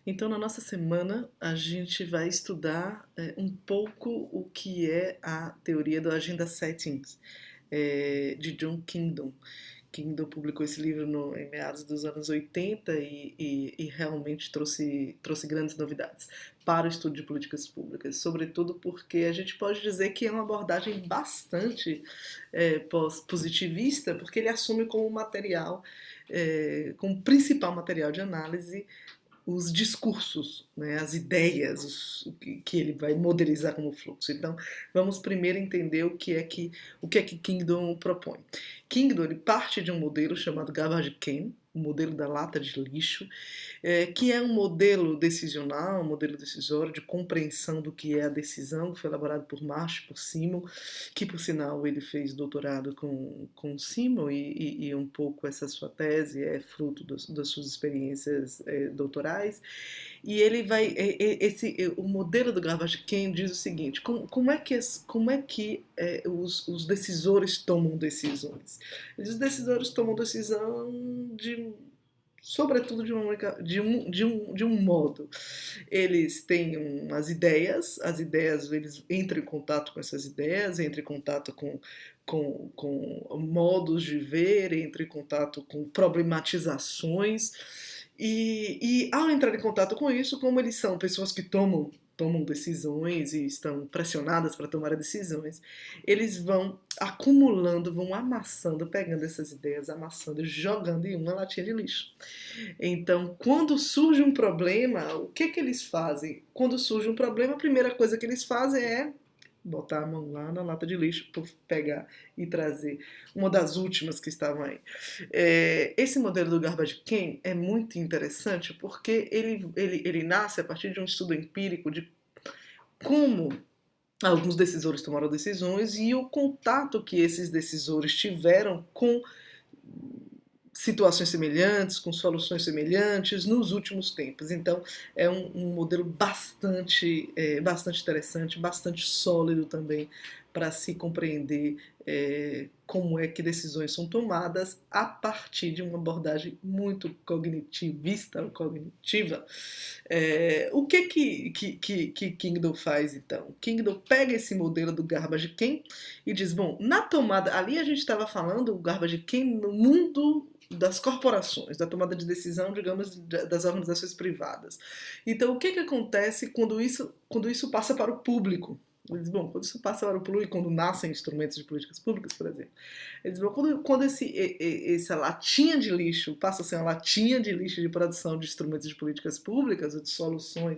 Então, na nossa semana, a gente vai estudar um pouco o que é a teoria do Agenda Settings, de John Kingdon. Kingdon publicou esse livro em meados dos anos 80 e realmente trouxe grandes novidades para o estudo de políticas públicas, sobretudo porque a gente pode dizer que é uma abordagem bastante positivista, porque ele assume como material, como principal material de análise os discursos, né, as ideias que ele vai modelizar como fluxo. Então, vamos primeiro entender o que é que Kingdon propõe. Kingdon ele parte de um modelo chamado Garbage Can, o modelo da lata de lixo, que é um modelo decisional, um modelo decisório de compreensão do que é a decisão, que foi elaborado por Marsh, por Simon, que por sinal ele fez doutorado com Simon e um pouco essa sua tese é fruto das suas experiências doutorais. E ele vai, o modelo do Garbage Can diz o seguinte: como é que os decisores tomam decisões? Os decisores tomam decisão sobretudo de um modo. Eles têm umas ideias, as ideias, eles entram em contato com essas ideias, entram em contato com modos de ver, entram em contato com problematizações, e ao entrar em contato com isso, como eles são pessoas que tomam decisões e estão pressionadas para tomar decisões, eles vão acumulando, vão amassando, pegando essas ideias, amassando e jogando em uma latinha de lixo. Então, quando surge um problema, o que eles fazem? Quando surge um problema, a primeira coisa que eles fazem é botar a mão lá na lata de lixo, pegar e trazer uma das últimas que estavam aí. Esse modelo do Garbage Can é muito interessante porque ele nasce a partir de um estudo empírico de como alguns decisores tomaram decisões e o contato que esses decisores tiveram com situações semelhantes, com soluções semelhantes nos últimos tempos. Então, é um modelo bastante interessante, bastante sólido também para se compreender como é que decisões são tomadas a partir de uma abordagem muito cognitivista ou cognitiva. O que Kingdon faz então? Kingdon pega esse modelo do Garbage Can e diz, bom, na tomada, ali a gente estava falando o Garbage Can no mundo das corporações, da tomada de decisão, digamos, das organizações privadas. Então, o que acontece quando isso passa para o público? Eles, bom, quando isso passa para o público e quando nascem instrumentos de políticas públicas, por exemplo, eles vão, quando essa latinha de lixo passa a ser uma latinha de lixo de produção de instrumentos de políticas públicas ou de soluções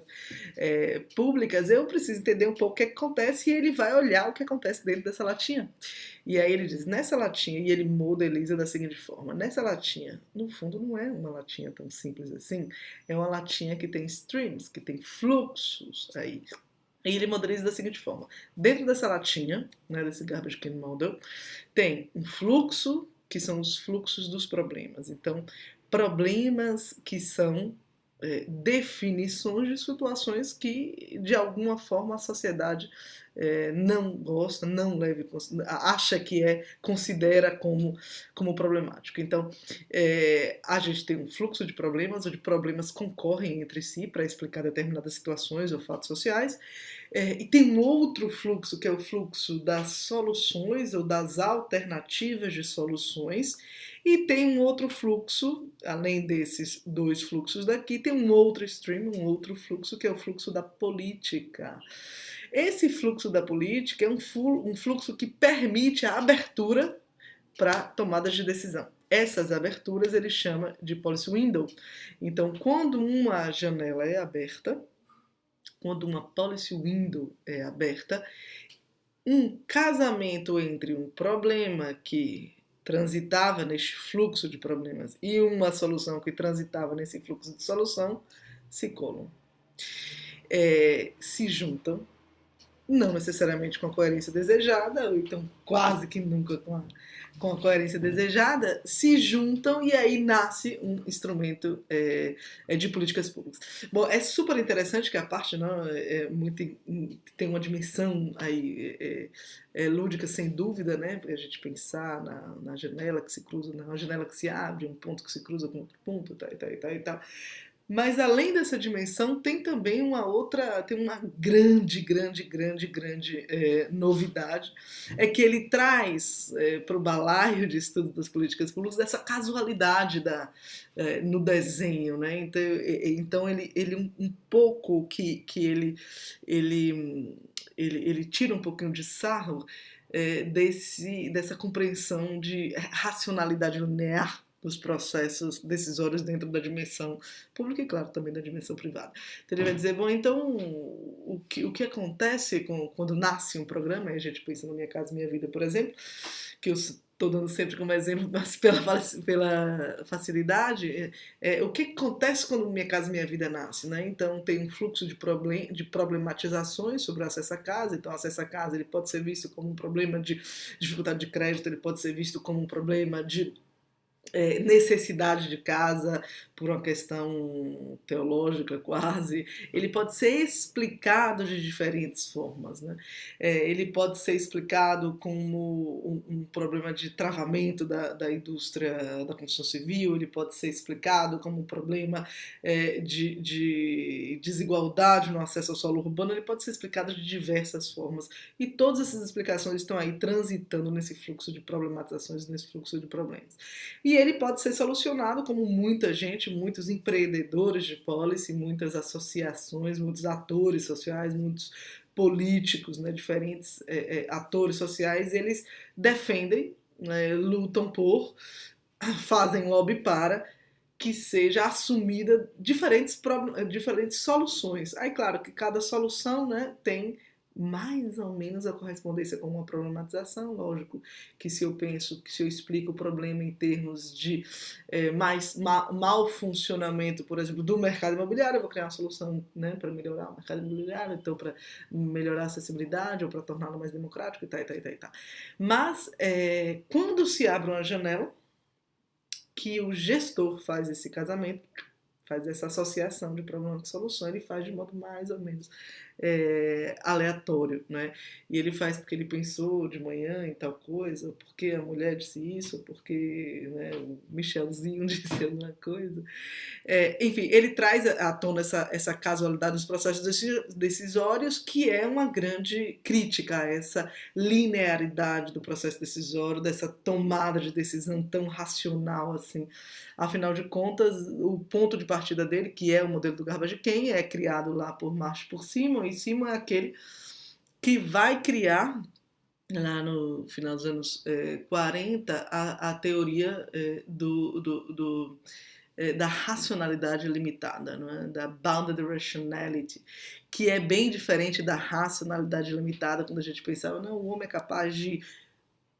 públicas, eu preciso entender um pouco o que acontece e ele vai olhar o que acontece dentro dessa latinha. E aí ele diz, nessa latinha, e ele modeliza da seguinte forma, nessa latinha, no fundo não é uma latinha tão simples assim, é uma latinha que tem streams, que tem fluxos aí. E ele modeliza da seguinte forma, dentro dessa latinha, né, desse Garbage Can Model, tem um fluxo, que são os fluxos dos problemas. Então, problemas que são definições de situações que, de alguma forma, a sociedade não gosta, não leva, acha que considera como problemático. Então, a gente tem um fluxo de problemas, onde problemas concorrem entre si para explicar determinadas situações ou fatos sociais, e tem um outro fluxo, que é o fluxo das soluções ou das alternativas de soluções, e tem um outro fluxo, além desses dois fluxos daqui, tem um outro stream, um outro fluxo, que é o fluxo da política. Esse fluxo da política é um fluxo que permite a abertura para tomadas de decisão. Essas aberturas ele chama de policy window. Então, quando uma janela é aberta, quando uma policy window é aberta, um casamento entre um problema que transitava neste fluxo de problemas e uma solução que transitava nesse fluxo de solução se colam. Se juntam, não necessariamente com a coerência desejada, ou então quase que nunca com a coerência desejada, se juntam e aí nasce um instrumento de políticas públicas. Bom, é super interessante que a parte não, tem uma dimensão aí lúdica, sem dúvida, né? Para a gente pensar na janela que se cruza, na janela que se abre, um ponto que se cruza com outro ponto, e tal. Mas além dessa dimensão, tem também uma outra, tem uma grande, grande, grande, grande novidade, é que ele traz para o balaio de estudo das políticas públicas essa casualidade no desenho, né? Então ele um pouco que ele tira um pouquinho de sarro dessa compreensão de racionalidade linear dos processos decisórios dentro da dimensão pública e, claro, também da dimensão privada. Então ele vai dizer, bom, então o que acontece quando nasce um programa, e a gente pensa no Minha Casa Minha Vida, por exemplo, que eu estou dando sempre como exemplo, mas pela facilidade, o que acontece quando Minha Casa Minha Vida nasce, né? Então tem um fluxo de problematizações sobre o acesso à casa, então o acesso à casa ele pode ser visto como um problema de dificuldade de crédito, ele pode ser visto como um problema de necessidade de casa por uma questão teológica quase, ele pode ser explicado de diferentes formas, né? Ele pode ser explicado como um problema de travamento da indústria da construção civil, ele pode ser explicado como um problema de desigualdade no acesso ao solo urbano, ele pode ser explicado de diversas formas, e todas essas explicações estão aí transitando nesse fluxo de problematizações, nesse fluxo de problemas. E ele pode ser solucionado como muita gente, muitos empreendedores de policy, muitas associações, muitos atores sociais, muitos políticos, né, diferentes atores sociais, eles defendem, lutam por, fazem lobby para que seja assumida diferentes soluções. Aí, claro que cada solução, né, tem mais ou menos a correspondência com uma problematização, lógico que se eu explico o problema em termos de mau funcionamento, por exemplo, do mercado imobiliário, eu vou criar uma solução, né, para melhorar o mercado imobiliário, então para melhorar a acessibilidade ou para torná-lo mais democrático e tal. Mas quando se abre uma janela, que o gestor faz esse casamento, faz essa associação de problema com solução, ele faz de modo mais ou menos aleatório, né? E ele faz porque ele pensou de manhã em tal coisa, porque a mulher disse isso, porque, né, o Michelzinho disse alguma coisa. Enfim, ele traz à tona essa casualidade dos processos decisórios, que é uma grande crítica a essa linearidade do processo decisório, dessa tomada de decisão tão racional assim. Afinal de contas, o ponto de partida dele, que é o modelo do Garbage Can, é criado lá por Marsh por Simon, e Simon é aquele que vai criar, lá no final dos anos 40, a teoria da racionalidade limitada, não é? Da bounded rationality, que é bem diferente da racionalidade limitada, quando a gente pensava, não, o homem é capaz de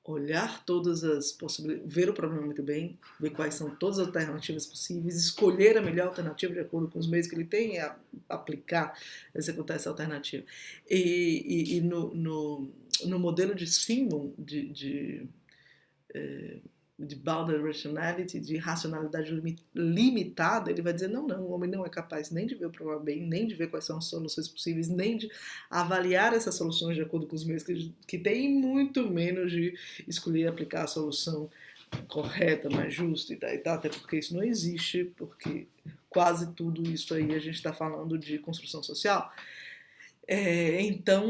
olhar todas as possibilidades, ver o problema muito bem, ver quais são todas as alternativas possíveis, escolher a melhor alternativa de acordo com os meios que ele tem e aplicar, executar essa alternativa. E no modelo de Simon, de bounded rationality, de racionalidade limitada, ele vai dizer, não, o homem não é capaz nem de ver o problema bem, nem de ver quais são as soluções possíveis, nem de avaliar essas soluções de acordo com os meios que tem, e muito menos de escolher e aplicar a solução correta, mais justa e tal, até porque isso não existe, porque quase tudo isso aí a gente está falando de construção social. Então,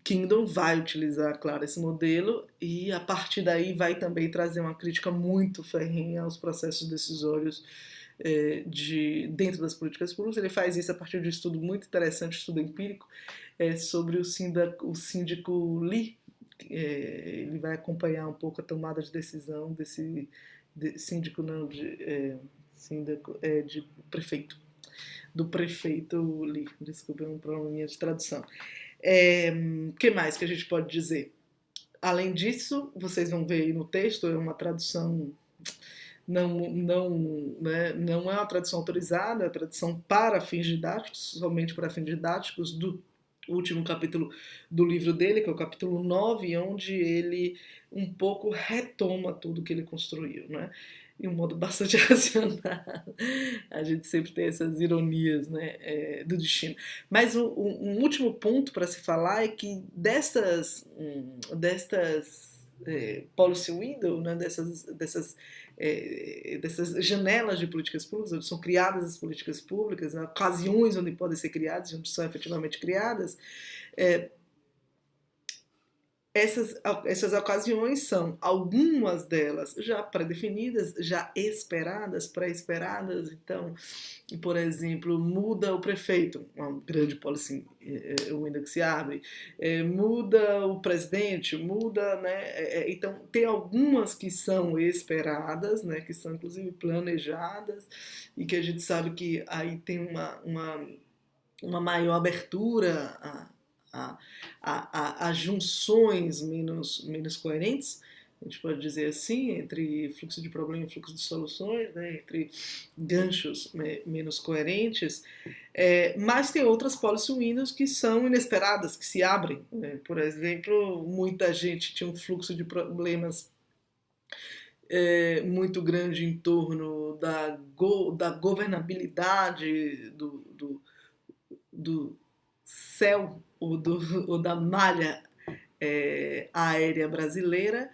Kingdom vai utilizar, claro, esse modelo, e a partir daí vai também trazer uma crítica muito ferrenha aos processos decisórios dentro das políticas públicas. Ele faz isso a partir de um estudo muito interessante, estudo empírico, sobre o síndico Lee. Ele vai acompanhar um pouco a tomada de decisão desse síndico, não, de prefeito, do prefeito Lee. Desculpa, é um probleminha de tradução. O que mais que a gente pode dizer? Além disso, vocês vão ver aí no texto, é uma tradução, não é uma tradução autorizada, é uma tradução para fins didáticos, somente para fins didáticos, do último capítulo do livro dele, que é o capítulo 9, onde ele um pouco retoma tudo que ele construiu, né? De um modo bastante racional. A gente sempre tem essas ironias, né, do destino. Mas um último ponto para se falar é que destas policy window, né, dessas dessas janelas de políticas públicas, onde são criadas as políticas públicas, ocasiões onde podem ser criadas e onde são efetivamente criadas, essas ocasiões são, algumas delas já pré-definidas, já esperadas, pré-esperadas. Então, por exemplo, muda o prefeito, uma grande policy window que se abre, muda o presidente, muda, né? Então, tem algumas que são esperadas, né? Que são inclusive planejadas, e que a gente sabe que aí tem uma maior abertura a junções menos coerentes, a gente pode dizer assim, entre fluxo de problema e fluxo de soluções, né, entre ganchos menos coerentes, mas tem outras policy windows que são inesperadas, que se abrem. Né? Por exemplo, muita gente tinha um fluxo de problemas muito grande em torno da governabilidade do céu ou da malha aérea brasileira.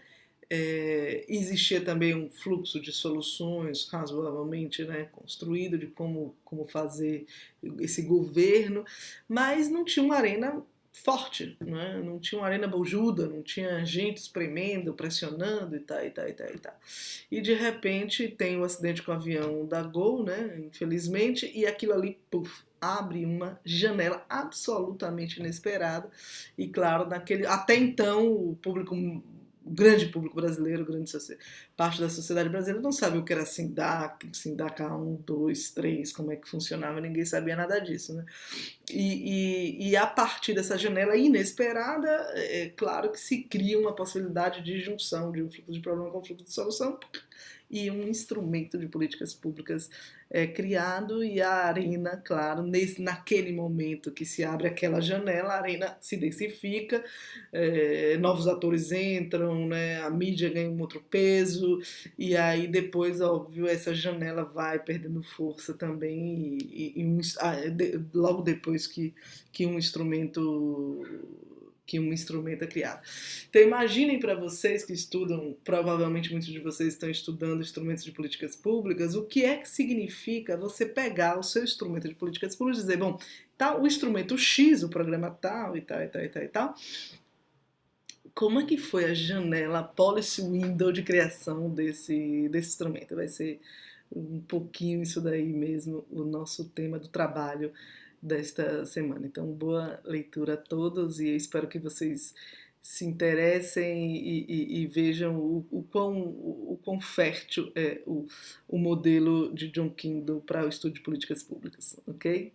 Existia também um fluxo de soluções razoavelmente, né, construído de como fazer esse governo, mas não tinha uma arena forte, né? Não tinha uma arena bojuda, não tinha gente espremendo, pressionando e tal, e tal, e tal, e tal. E de repente tem o acidente com o avião da Gol, né, infelizmente, e aquilo ali, puf, abre uma janela absolutamente inesperada. E claro, até então o grande público brasileiro, parte da sociedade brasileira não sabia o que era SINDAC, SINDAC 1, 2, 3, como é que funcionava, ninguém sabia nada disso, né? E a partir dessa janela inesperada, é claro que se cria uma possibilidade de junção de um fluxo de problema com um fluxo de solução, e um instrumento de políticas públicas criado, e a arena, claro, naquele momento que se abre aquela janela, a arena se densifica, novos atores entram, né, a mídia ganha um outro peso, e aí depois, óbvio, essa janela vai perdendo força também, logo depois que um instrumento é criado. Então imaginem para vocês que estudam, provavelmente muitos de vocês estão estudando instrumentos de políticas públicas, o que é que significa você pegar o seu instrumento de políticas públicas e dizer, bom, tá o instrumento X, o programa tal, e tal, e tal, e tal, e tal. Como é que foi a janela, a policy window de criação desse instrumento? Vai ser um pouquinho isso daí mesmo, o nosso tema do trabalho desta semana. Então, boa leitura a todos, e eu espero que vocês se interessem e vejam o quão fértil é o modelo de John Kindle para o estudo de políticas públicas, ok?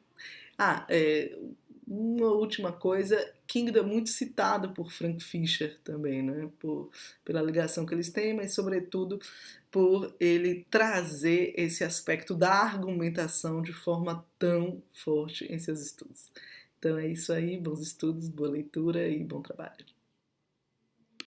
Uma última coisa, Kindle é muito citado por Frank Fischer também, né? Pela ligação que eles têm, mas sobretudo por ele trazer esse aspecto da argumentação de forma tão forte em seus estudos. Então é isso aí, bons estudos, boa leitura e bom trabalho.